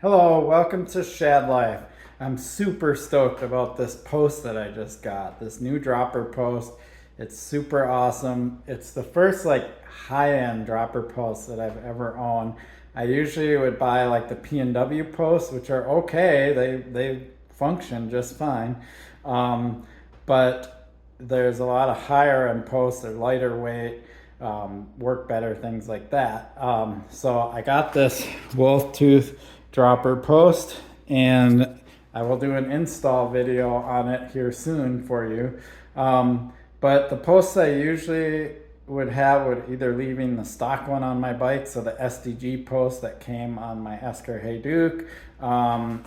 Hello, welcome to Shad Life. I'm super stoked about this post that I just got, this new dropper post. It's super awesome. It's the first high-end dropper post that I've ever owned. I usually would buy like the P&W posts, which are okay. They function just fine. But there's a lot of higher end posts. They're lighter weight, work better, things like that. So I got this wolf tooth dropper post, and I will do an install video on it here soon for you. But the posts I usually would have would either leaving the stock one on my bike, so the SDG post that came on my Esker Hayduke.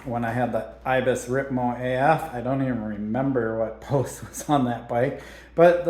When I had the Ibis Ripmo AF, I don't even remember what post was on that bike, but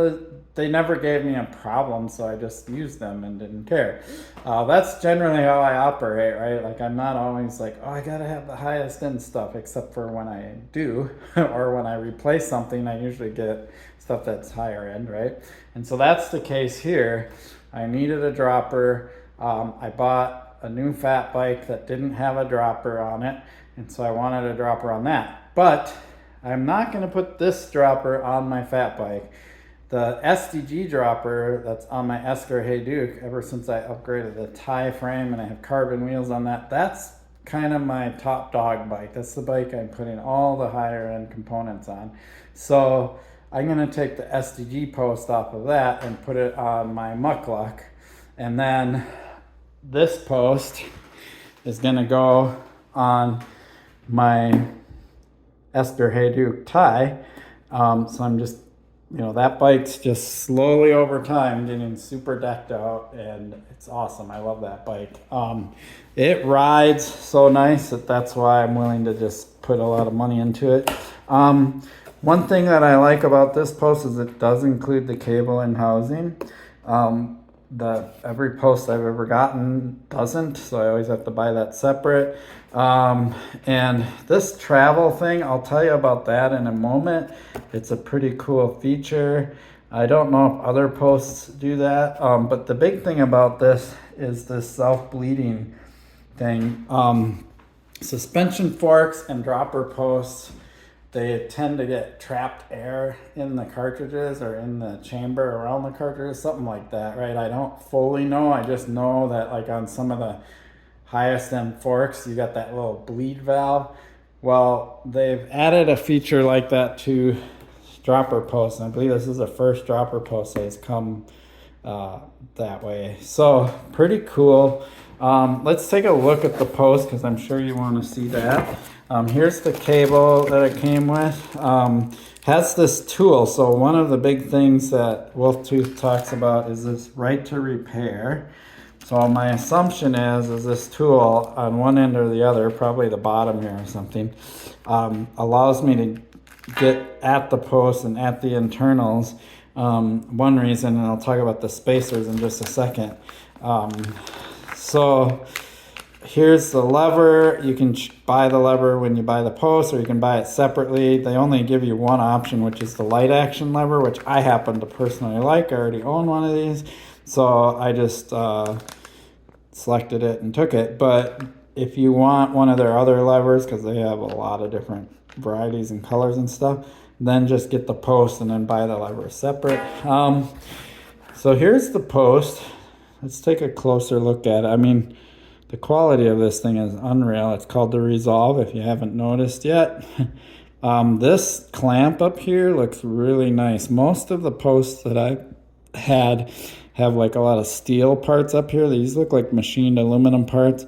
they never gave me a problem, so I just used them and didn't care. That's generally how I operate, right? Like, I'm not always like, oh, I gotta have the highest end stuff, except for when I do, or when I replace something, I usually get stuff that's higher end, right? And so that's the case here. I needed a dropper. I bought a new fat bike that didn't have a dropper on it, and so I wanted a dropper on that. But I'm not going to put this dropper on my fat bike. The SDG dropper that's on my Esker Hayduke, ever since I upgraded the tie frame and I have carbon wheels on that, that's kind of my top dog bike. That's the bike I'm putting all the higher end components on. So I'm going to take the SDG post off of that and put it on my Muckluck. And then this post is going to go on my Esker Hayduke tie. So I'm just, that bike's just slowly over time getting super decked out, and it's awesome. I love that bike. It rides so nice that's why I'm willing to just put a lot of money into it. One thing that I like about this post is it does include the cable and housing. Every post I've ever gotten doesn't, so I always have to buy that separate. And this travel thing, I'll tell you about that in a moment. It's a pretty cool feature. I don't know if other posts do that, but the big thing about this is this self-bleeding thing. Suspension forks and dropper posts, they tend to get trapped air in the cartridges or in the chamber around the cartridges, something like that, right? I don't fully know. I just know that like on some of the highest end forks, you got that little bleed valve. Well, they've added a feature like that to dropper posts, and I believe this is the first dropper post that has come that way. So pretty cool. Let's take a look at the post because I'm sure you want to see that. Here's the cable that it came with. Has this tool. So one of the big things that Wolf Tooth talks about is this right to repair. So my assumption is this tool on one end or the other, probably the bottom here or something, allows me to get at the post and at the internals. One reason, and I'll talk about the spacers in just a second. So here's the lever. You can buy the lever when you buy the post, or you can buy it separately. They only give you one option, which is the light action lever, which I happen to personally like. I already own one of these, so I just selected it and took it. But if you want one of their other levers, because they have a lot of different varieties and colors and stuff, then just get the post and then buy the lever separate. So here's the post. Let's take a closer look at it. I mean, the quality of this thing is unreal. It's called the Resolve, if you haven't noticed yet. This clamp up here looks really nice. Most of the posts that I've had have like a lot of steel parts up here. These look like machined aluminum parts.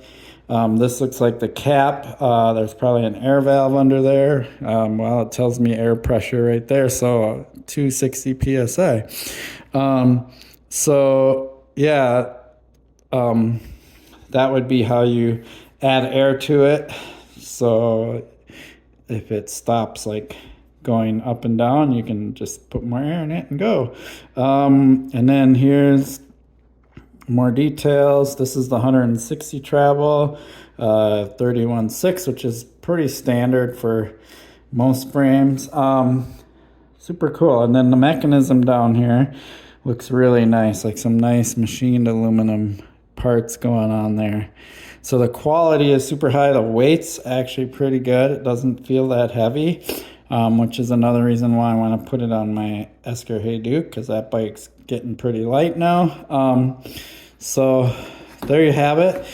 This looks like the cap. There's probably an air valve under there. Well, it tells me air pressure right there, so 260 psi. So yeah, that would be how you add air to it. So if it stops like going up and down, you can just put more air in it and go. And then here's more details. This is the 160 travel, 31.6, which is pretty standard for most frames. Super cool. And then the mechanism down here looks really nice, like some nice machined aluminum parts going on there. So the quality is super high. The weight's actually pretty good. It doesn't feel that heavy, which is another reason why I want to put it on my Esker Hayduke, because that bike's getting pretty light now. So there you have it.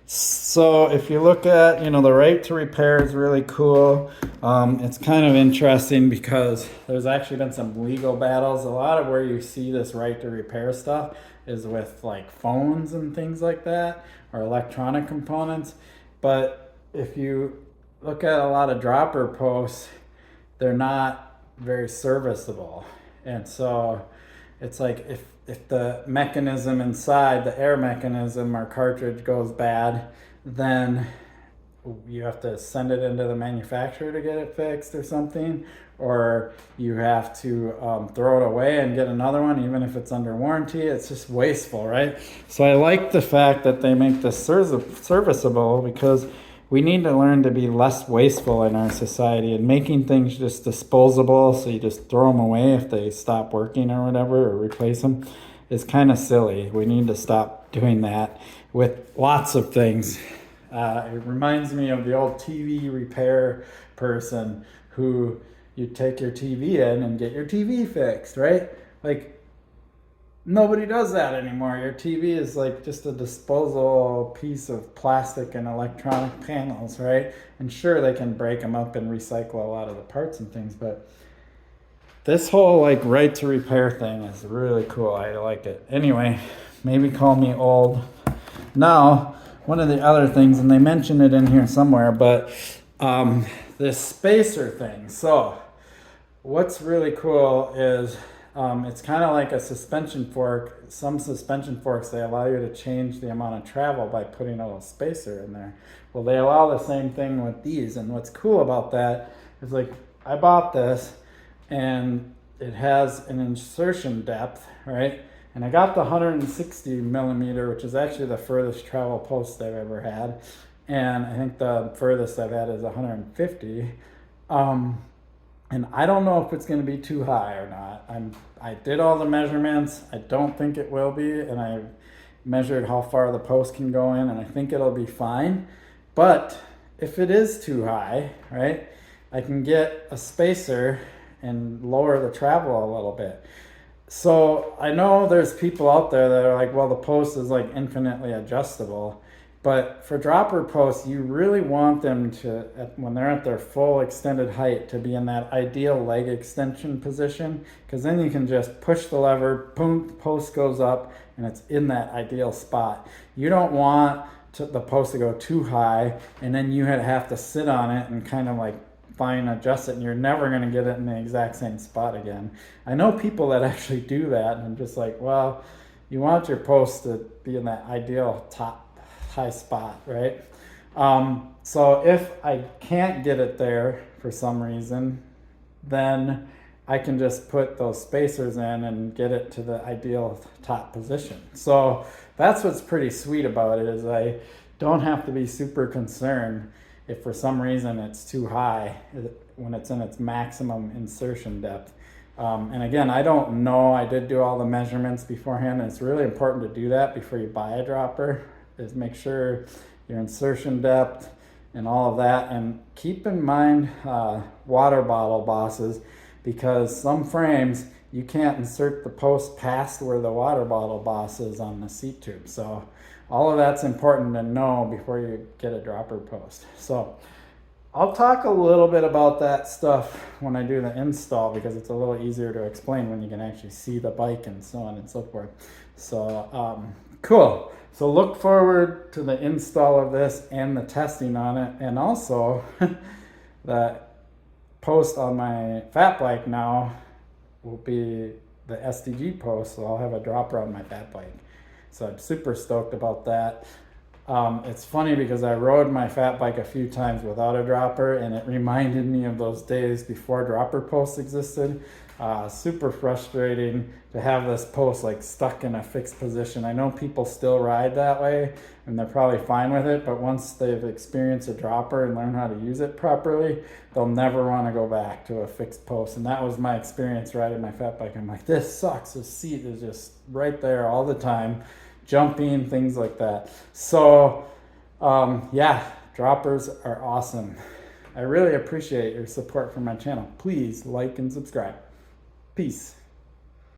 So if you look at, the right to repair is really cool. It's kind of interesting because there's actually been some legal battles. A lot of where you see this right to repair stuff is with like phones and things like that, or electronic components. But if you look at a lot of dropper posts, they're not very serviceable. And so it's like if the mechanism inside, the air mechanism or cartridge goes bad, then you have to send it into the manufacturer to get it fixed or something, or you have to throw it away and get another one, even if it's under warranty. It's just wasteful, right? So I like the fact that they make this serviceable, because we need to learn to be less wasteful in our society, and making things just disposable, so you just throw them away if they stop working or whatever, or replace them, is kind of silly. We need to stop doing that with lots of things. It reminds me of the old TV repair person who you take your TV in and get your TV fixed, right? Like, nobody does that anymore. Your TV is like just a disposable piece of plastic and electronic panels, right? And sure, they can break them up and recycle a lot of the parts and things, but this whole like right to repair thing is really cool. I like it. Anyway, maybe call me old. Now, one of the other things, and they mentioned it in here somewhere, but this spacer thing. So what's really cool is it's kind of like a suspension fork. Some suspension forks, they allow you to change the amount of travel by putting a little spacer in there. Well, they allow the same thing with these. And what's cool about that is, like, I bought this and it has an insertion depth, right? And I got the 160 millimeter, which is actually the furthest travel post I've ever had. And I think the furthest I've had is 150. And I don't know if it's going to be too high or not. I did all the measurements. I don't think it will be. And I measured how far the post can go in, and I think it'll be fine. But if it is too high, right, I can get a spacer and lower the travel a little bit. So I know there's people out there that are like, well, the post is like infinitely adjustable. But for dropper posts, you really want them to, when they're at their full extended height, to be in that ideal leg extension position, because then you can just push the lever, boom, the post goes up, and it's in that ideal spot. You don't want the post to go too high, and then you have to sit on it and kind of like fine adjust it, and you're never going to get it in the exact same spot again. I know people that actually do that, and I'm just like, well, you want your post to be in that ideal top high spot, right? So if I can't get it there for some reason, then I can just put those spacers in and get it to the ideal top position. So that's what's pretty sweet about it, is I don't have to be super concerned if for some reason it's too high when it's in its maximum insertion depth. And again, I don't know. I did do all the measurements beforehand, and it's really important to do that before you buy a dropper, is make sure your insertion depth and all of that. And keep in mind water bottle bosses, because some frames you can't insert the post past where the water bottle boss is on the seat tube. So all of that's important to know before you get a dropper post. So I'll talk a little bit about that stuff when I do the install, because it's a little easier to explain when you can actually see the bike and so on and so forth. So cool. So look forward to the install of this and the testing on it, and also the post on my fat bike now will be the SDG post, so I'll have a dropper on my fat bike. So I'm super stoked about that. It's funny because I rode my fat bike a few times without a dropper, and it reminded me of those days before dropper posts existed. Super frustrating to have this post like stuck in a fixed position. I know people still ride that way and they're probably fine with it, but once they've experienced a dropper and learn how to use it properly, they'll never want to go back to a fixed post. And that was my experience riding my fat bike. I'm like, this sucks. The seat is just right there all the time, jumping, things like that. So Yeah, droppers are awesome. I really appreciate your support for my channel. Please like and subscribe. Peace.